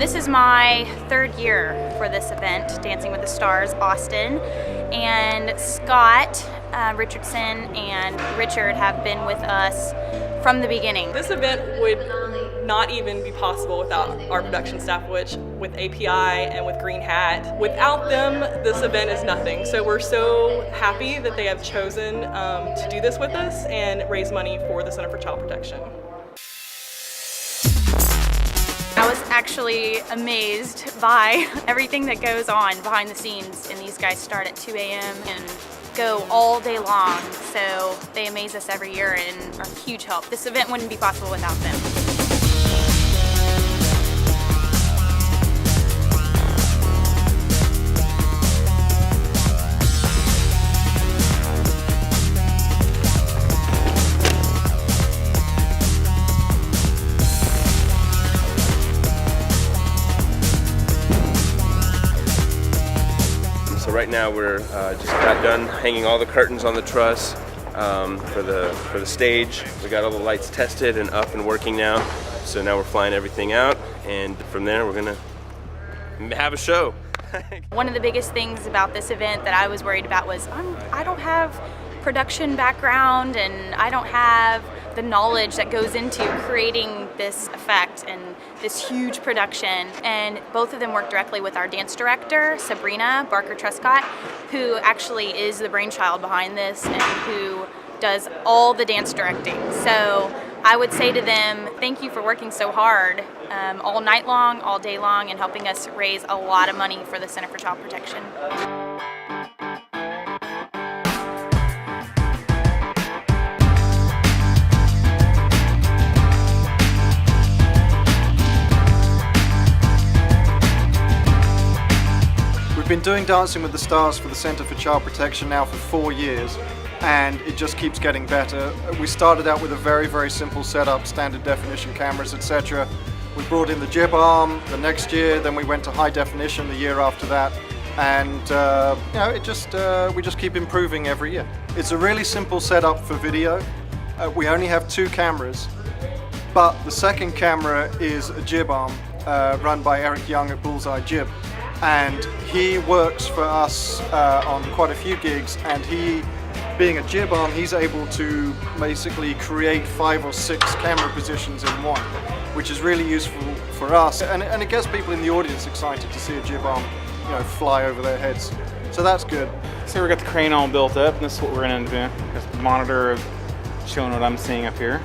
this is my third year for this event, Dancing with the Stars Austin, and Scott Richardson and Richard have been with us from the beginning. This event would not even be possible without our production staff, which with API and with Green Hat. Without them, this event is nothing. So we're so happy that they have chosen to do this with us and raise money for the Center for Child Protection. I was actually amazed by everything that goes on behind the scenes, and these guys start at 2 a.m. and go all day long, so they amaze us every year and are a huge help. This event wouldn't be possible without them. So right now we're just got done hanging all the curtains on the truss for the stage. We got all the lights tested and up and working now. So now we're flying everything out, and from there we're gonna have a show. One of the biggest things about this event that I was worried about was I don't have production background and I don't have the knowledge that goes into creating this effect and this huge production. And both of them work directly with our dance director, Sabrina Barker Truscott, who actually is the brainchild behind this and who does all the dance directing. So I would say to them, thank you for working so hard all night long, all day long, and helping us raise a lot of money for the Center for Child Protection. We've been doing Dancing with the Stars for the Center for Child Protection now for 4 years, and it just keeps getting better. We started out with a very, very simple setup, standard definition cameras, etc. We brought in the jib arm the next year, then we went to high definition the year after that, and we just keep improving every year. It's a really simple setup for video. We only have 2 cameras, but the second camera is a jib arm run by Eric Young at Bullseye Jib. And he works for us on quite a few gigs, and he, being a jib arm, he's able to basically create 5 or 6 camera positions in one, which is really useful for us, and it gets people in the audience excited to see a jib arm, fly over their heads. So that's good. So we got the crane all built up, and this is what we're going to do. Just a monitor of showing what I'm seeing up here,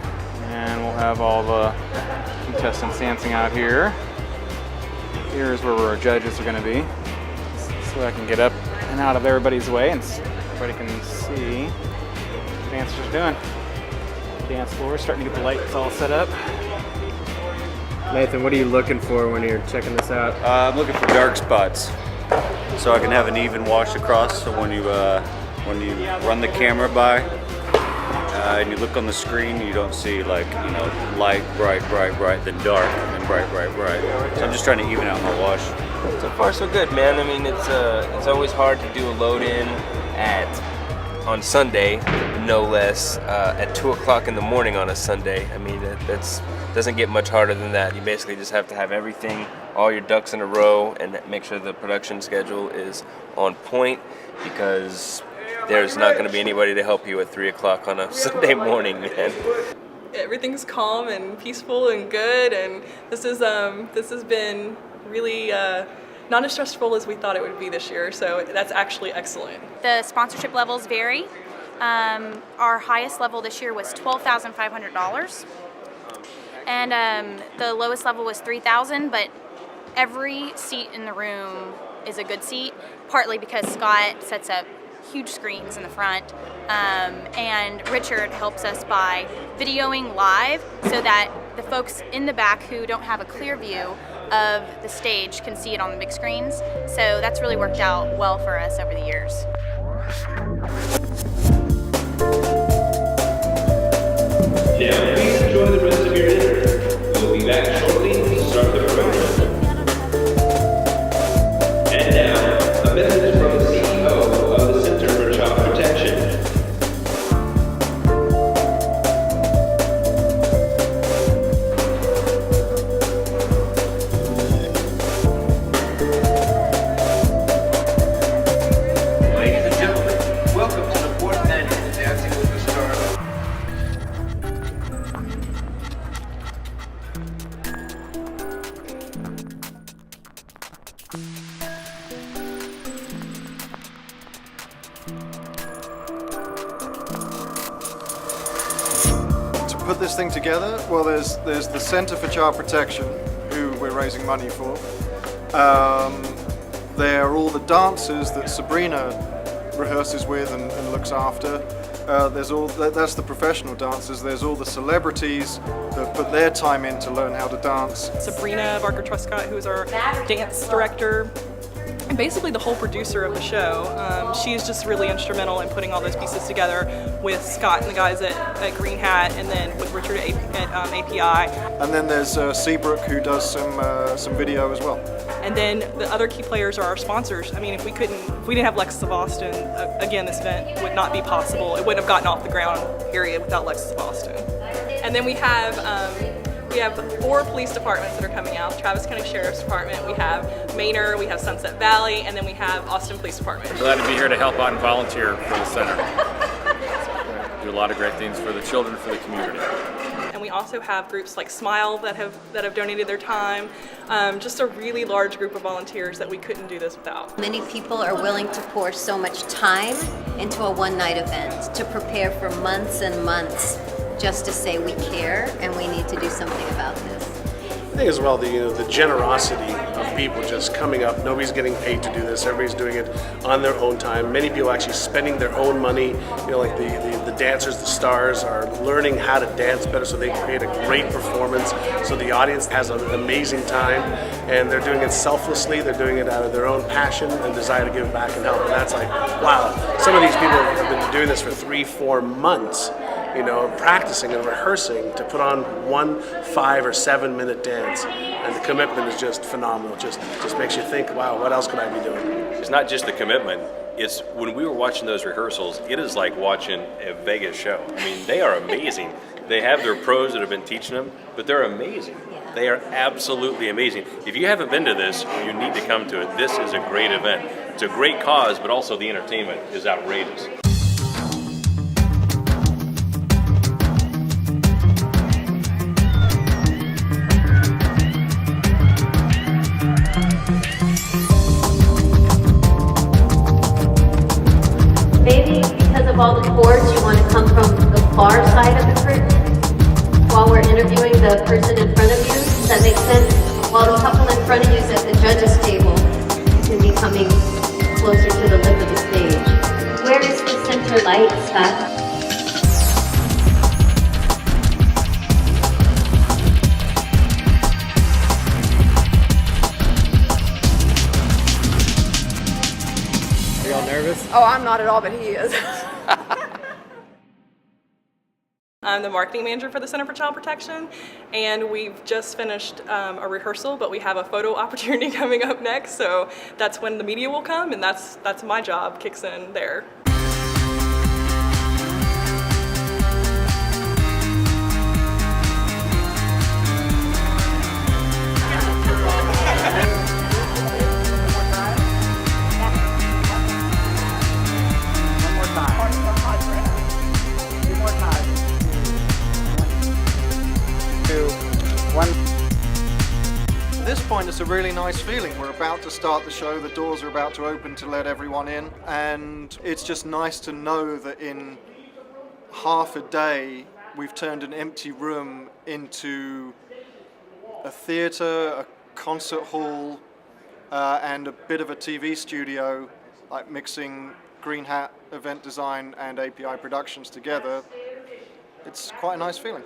and we'll have all the contestants dancing out here. Here's where our judges are going to be, so I can get up and out of everybody's way and everybody can see what the dancers are doing. Dance floor, starting to get the lights all set up. Nathan, what are you looking for when you're checking this out? I'm looking for dark spots, so I can have an even wash across. So when you run the camera by and you look on the screen, you don't see light, bright, then dark, and then bright. So I'm just trying to even out my wash. So far so good, man. I mean, it's always hard to do a load in on Sunday, no less, at 2 o'clock in the morning on a Sunday. I mean, that's doesn't get much harder than that. You basically just have to have everything, all your ducks in a row, and make sure the production schedule is on point, because there's not going to be anybody to help you at 3 o'clock on a Sunday morning, man. Everything's calm and peaceful and good, and this has been really not as stressful as we thought it would be this year, so that's actually excellent. The sponsorship levels vary. Our highest level this year was $12,500, and the lowest level was $3,000, but every seat in the room is a good seat, partly because Scott sets up huge screens in the front, and Richard helps us by videoing live so that the folks in the back who don't have a clear view of the stage can see it on the big screens. So that's really worked out well for us over the years. Now, please enjoy the rest of your dinner. We'll be back shortly to start the program. And now, a message from the CEO of the Center for Child Protection. put this thing together? Well, there's the Center for Child Protection, who we're raising money for. There are all the dancers that Sabrina rehearses with and looks after. That's the professional dancers. There's all the celebrities that put their time in to learn how to dance. Sabrina Barker Truscott, who's our dance director, and basically the whole producer of the show. She is just really instrumental in putting all those pieces together with Scott and the guys at Green Hat, and then with Richard at API. And then there's Seabrook, who does some video as well. And then the other key players are our sponsors. I mean, if we didn't have Lexus of Austin, again, this event would not be possible. It wouldn't have gotten off the ground, period, without Lexus of Austin. And then we have 4 police departments that are coming out. Travis County Sheriff's Department, we have Manor, we have Sunset Valley, and then we have Austin Police Department. Glad to be here to help out and volunteer for the center. Do a lot of great things for the children, for the community. And we also have groups like Smile that have donated their time. Just a really large group of volunteers that we couldn't do this without. Many people are willing to pour so much time into a one-night event, to prepare for months and months just to say we care and we need to do something about this. I think as well the generosity of people just coming up. Nobody's getting paid to do this. Everybody's doing it on their own time. Many people actually spending their own money. Like the dancers, the stars are learning how to dance better so they can create a great performance. So the audience has an amazing time, and they're doing it selflessly. They're doing it out of their own passion and desire to give back and help. And that's like, wow. Some of these people have been doing this for 3-4 months. Practicing and rehearsing to put on 1 5 or 7 minute dance, and the commitment is just phenomenal. Just makes you think, wow, what else could I be doing? It's not just the commitment. It's when we were watching those rehearsals, it is like watching a Vegas show. I mean, they are amazing. They have their pros that have been teaching them, but they're amazing. They are absolutely amazing. If you haven't been to this, you need to come to it. This is a great event. It's a great cause, but also the entertainment is outrageous. Maybe because of all the cords, you want to come from the far side of the curtain while we're interviewing the person in front of you. Does that make sense? While the couple in front of you is at the judges' table, you can be coming closer to the lip of the stage. Where is the center light, Scott? Are y'all nervous? Oh, I'm not at all, but he is. I'm the marketing manager for the Center for Child Protection, and we've just finished a rehearsal, but we have a photo opportunity coming up next, so that's when the media will come, and that's my job, kicks in there. At this point, it's a really nice feeling. We're about to start the show, the doors are about to open to let everyone in, and it's just nice to know that in half a day we've turned an empty room into a theatre, a concert hall, and a bit of a TV studio, like mixing Green Hat Event Design and API Productions together. It's quite a nice feeling.